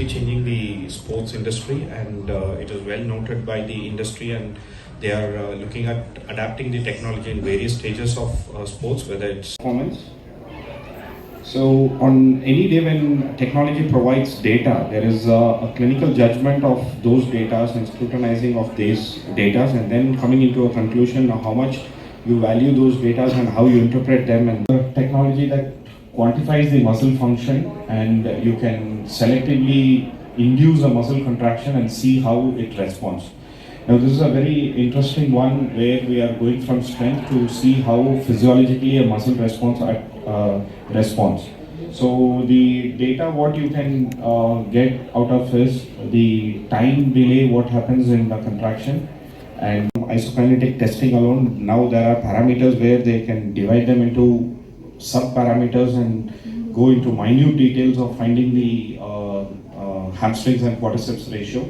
rapidly changing the sports industry, and it is well noted by the industry, and they are looking at adapting the technology in various stages of sports, whether it's performance. So on any day when technology provides data, there is a clinical judgment of those data and scrutinizing of these data, and then coming into a conclusion of how much you value those data and how you interpret them, and the technology that quantifies the muscle function, and you can selectively induce a muscle contraction and see how it responds. Now this is a very interesting one where we are going from strength to see how physiologically a muscle responds. So the data what you can get out of is the time delay what happens in the contraction, and isokinetic testing alone. Now there are parameters where they can divide them into sub-parameters and go into minute details of finding the hamstrings and quadriceps ratio.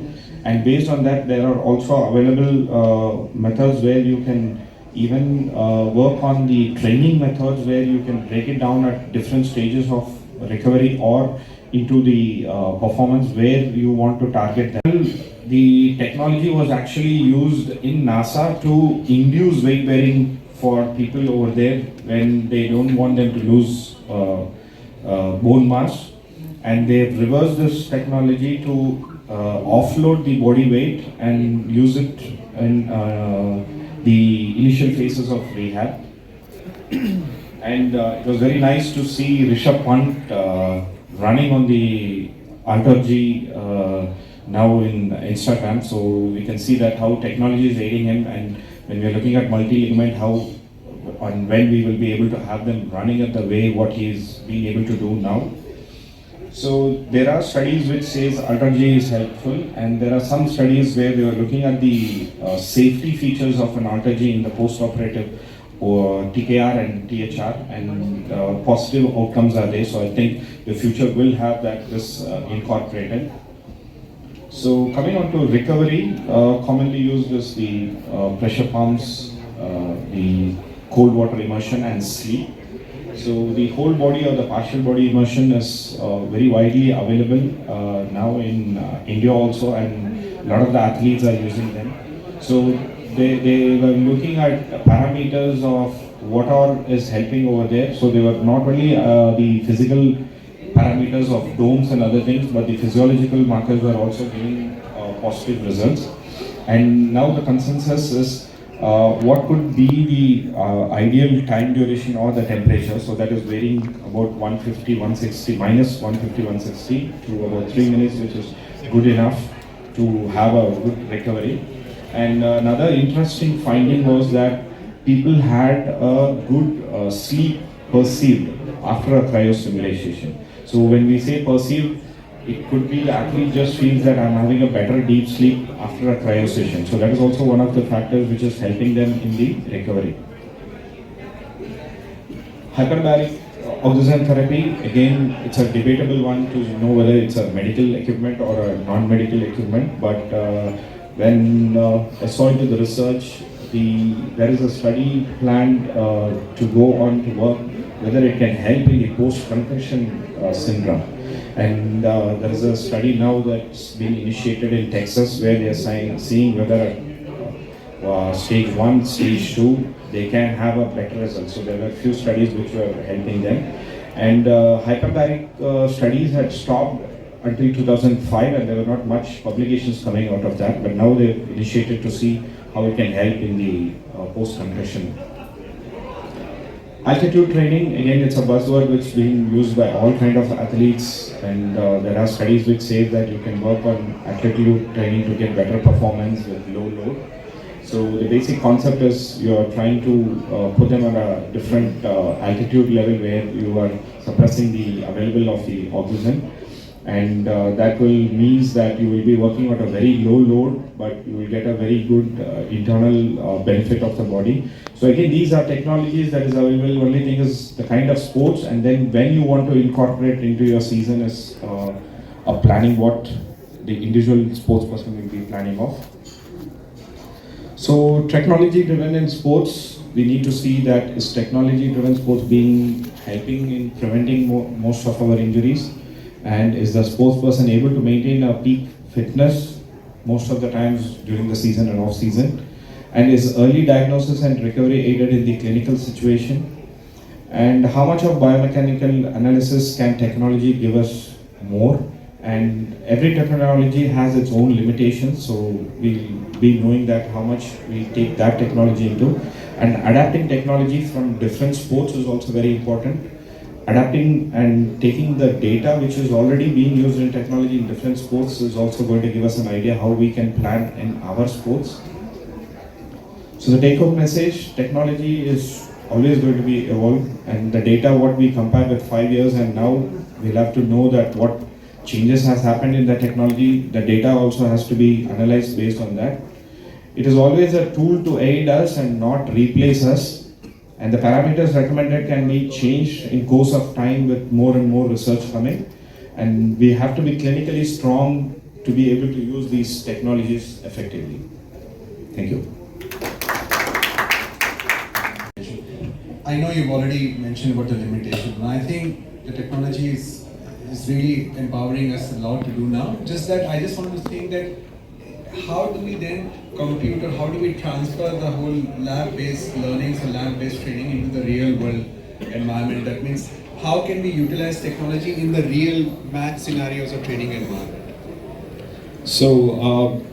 And based on that, there are also available methods where you can even work on the training methods where you can break it down at different stages of recovery or into the performance where you want to target them. The technology was actually used in NASA to induce weight bearing for people over there when they don't want them to lose bone mass, and they've reversed this technology to offload the body weight and use it in the initial phases of rehab. And it was very nice to see Rishabh Pant running on the Alter-G now in Instagram, so we can see that how technology is aiding him, and when we are looking at multi-ligament, how and when we will be able to have them running at the way what he is being able to do now. So there are studies which says Alter-G is helpful, and there are some studies where they are looking at the safety features of an Alter-G in the post-operative or TKR and THR, and positive outcomes are there. So I think the future will have that this incorporated. So coming on to recovery, commonly used is the pressure pumps, the cold water immersion and sleep. So the whole body or the partial body immersion is very widely available now in India also, and a lot of the athletes are using them. So they were looking at parameters of what all is helping over there. So they were not only the physical parameters of domes and other things, but the physiological markers were also giving positive results. And now the consensus is what could be the ideal time duration or the temperature. So that is varying about 150, 160, minus 150, 160 to about 3 minutes, which is good enough to have a good recovery. And another interesting finding was that people had a good sleep perceived after a cryostimulation. So when we say perceived, it could be the athlete just feels that I'm having a better deep sleep after a cryo session. So that is also one of the factors which is helping them in the recovery. Hyperbaric oxygen therapy, again, it's a debatable one to know whether it's a medical equipment or a non-medical equipment. But when I saw into the research, there is a study planned to go on to work whether it can help in the post-concussion syndrome. And there is a study now that's been initiated in Texas where they are seeing whether stage 1, stage 2, they can have a better result. So there were a few studies which were helping them. And hyperbaric studies had stopped until 2005, and there were not much publications coming out of that. But now they've initiated to see how it can help in the post-concussion. Altitude training, again, it's a buzzword which is being used by all kind of athletes, and there are studies which say that you can work on altitude training to get better performance with low load. So the basic concept is you are trying to put them on a different altitude level where you are suppressing the available of the oxygen, and that will means that you will be working at a very low load, but you will get a very good internal benefit of the body. So again, these are technologies that is available. Only thing is the kind of sports, and then when you want to incorporate into your season is a planning what the individual sports person will be planning of. So technology driven in sports, we need to see that is technology driven sports being helping in preventing most of our injuries. And is the sports person able to maintain a peak fitness most of the times during the season and off season? And is early diagnosis and recovery aided in the clinical situation? And how much of biomechanical analysis can technology give us more? And every technology has its own limitations, so we'll be knowing that how much we take that technology into. And adapting technology from different sports is also very important. Adapting and taking the data which is already being used in technology in different sports is also going to give us an idea how we can plan in our sports. So the take-home message, technology is always going to be evolved, and the data what we compare with 5 years and now, we'll have to know that what changes has happened in the technology. The data also has to be analyzed based on that. It is always a tool to aid us and not replace us, and the parameters recommended can be changed in course of time with more and more research coming, and we have to be clinically strong to be able to use these technologies effectively. Thank you. I know you've already mentioned about the limitation, and I think the technology is really empowering us a lot to do now. Just that I just want to think that how do we then compute, or how do we transfer the whole lab-based learnings or lab-based training into the real world environment? That means how can we utilize technology in the real match scenarios or training environment? So,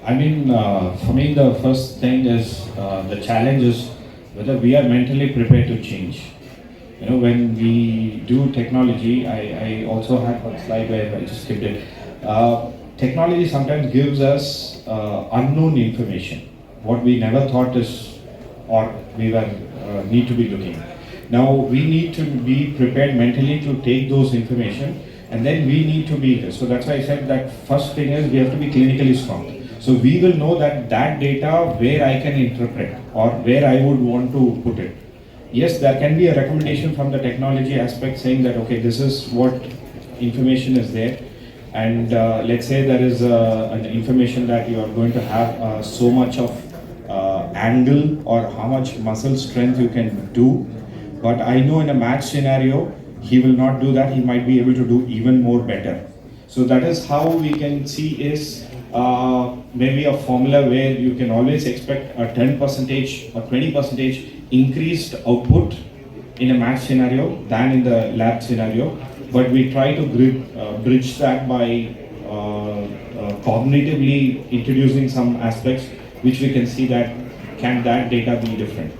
for me, the first thing is the challenge is whether we are mentally prepared to change. You know, when we do technology, I also had one slide where I just skipped it. Technology sometimes gives us unknown information, what we never thought is, or we were need to be looking. Now we need to be prepared mentally to take those information, and then we need to be. So that's why I said that first thing is we have to be clinically strong. So we will know that data where I can interpret or where I would want to put it. Yes, there can be a recommendation from the technology aspect saying that okay, this is what information is there, and let's say there is an information that you are going to have so much of angle or how much muscle strength you can do, but I know in a match scenario he will not do that. He might be able to do even more better. So that is how we can see is maybe a formula where you can always expect a 10% or 20% increased output in a match scenario than in the lab scenario. But we try to bridge that by cognitively introducing some aspects which we can see that can that data be different.